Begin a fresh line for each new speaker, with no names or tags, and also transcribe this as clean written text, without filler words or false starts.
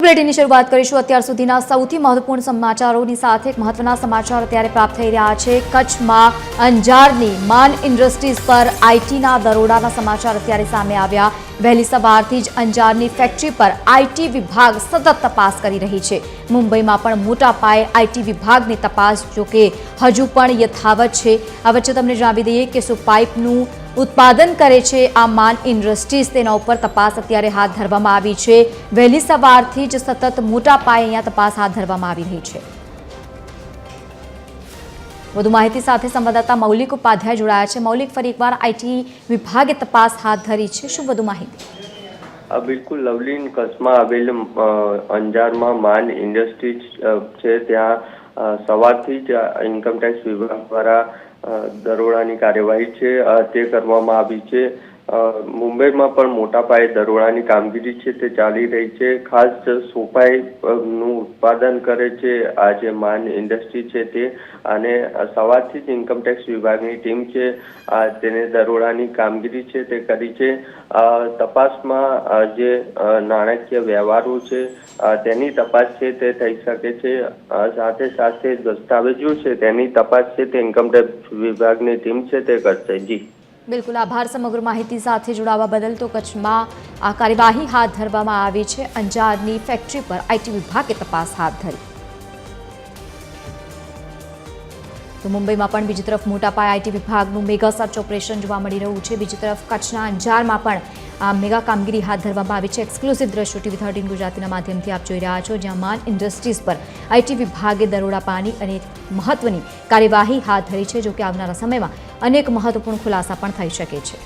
બુલેટિનની શરૂઆત કરીશું અત્યાર સુધીના સૌથી મહત્વપૂર્ણ સમાચારોની સાથે એક મહત્વના સમાચાર અત્યારે પ્રાપ્ત થઈ રહ્યા છે। કચ્છમાં અંજારની માન ઇન્ડસ્ટ્રીઝ પર આઈટીના દરોડાના સમાચાર અત્યારે સામે આવ્યા। વહેલી સવારથી જ અંજારની ફેક્ટરી પર આઈટી વિભાગ સતત તપાસ કરી રહી છે। મુંબઈમાં પણ મોટા પાયે આઈટી વિભાગની તપાસ જોકે હજુ પણ યથાવત છે। આ વચ્ચે તમને જણાવી દઈએ કે શું પાઇપનું उत्पादन करे छे आ मान इंडस्ट्रीज तेना उपर तपास अत्यारे हाथ धरवामां आवी छे। वहेली सवारथी ज सतत मोटा पाये अहींया तपास हाथ धरवामां आवी रही छे। વધુ માહિતી સાથે સંવાદદાતા મૌલિક ઉપાધ્યાય જોડાયા છે। મૌલિક, ફરી એકવાર આઈટી વિભાગે તપાસ હાથ ધરી છે, શું વધુ માહિતી?
બિલકુલ લવલીન, કચ્છમાં આવેલ અંજારમાં માન ઇન્ડસ્ટ્રીઝ છે ત્યાં સવારથી જ ઇન્કમટેક્સ વિભાગ દ્વારા દરોડાની કાર્યવાહી છે તે કરવામાં આવી છે। મુંબઈમાં પણ મોટા પાયે દરોડાની કામગીરી છે તે ચાલી રહી છે। ખાસ સોપાઈનું ઉત્પાદન કરે છે આ જે માન ઇન્ડસ્ટ્રી છે તે, અને સવારથી જ ઇન્કમટેક્સ વિભાગની ટીમ છે તેને દરોડાની કામગીરી છે તે કરી છે। તપાસમાં જે નાણાકીય વ્યવહારો છે તેની તપાસ છે તે થઈ શકે છે। સાથે સાથે દસ્તાવેજો છે તેની તપાસ છે તે ઇન્કમટેક્સ વિભાગની ટીમ છે તે કરશે। જી
બિલકુલ, આભાર સમગ્ર માહિતી સાથે જોડાવા બદલ। તો કચ્છમાં આ કાર્યવાહી હાથ ધરવામાં આવી છે। અંજારની ફેક્ટરી પર આઈટી વિભાગે તપાસ હાથ ધરી। તો મુંબઈમાં પણ બીજી તરફ મોટા પાયે આઈટી વિભાગનું મેગા સર્ચ ઓપરેશન જોવા મળી રહ્યું છે। બીજી તરફ કચ્છના અંજારમાં પણ આ મેગા કામગીરી હાથ ધરવામાં આવી છે। એક્સક્લુસિવ દ્રશ્યો TV13 ગુજરાતીના માધ્યમથી આપ જોઈ રહ્યા છો, જ્યાં માન ઇન્ડસ્ટ્રીઝ પર આઈટી વિભાગે દરોડા પાડી અને મહત્વની કાર્યવાહી હાથ ધરી છે। જો કે આવનારા સમયમાં અનેક મહત્વપૂર્ણ ખુલાસા પણ થઈ શકે છે।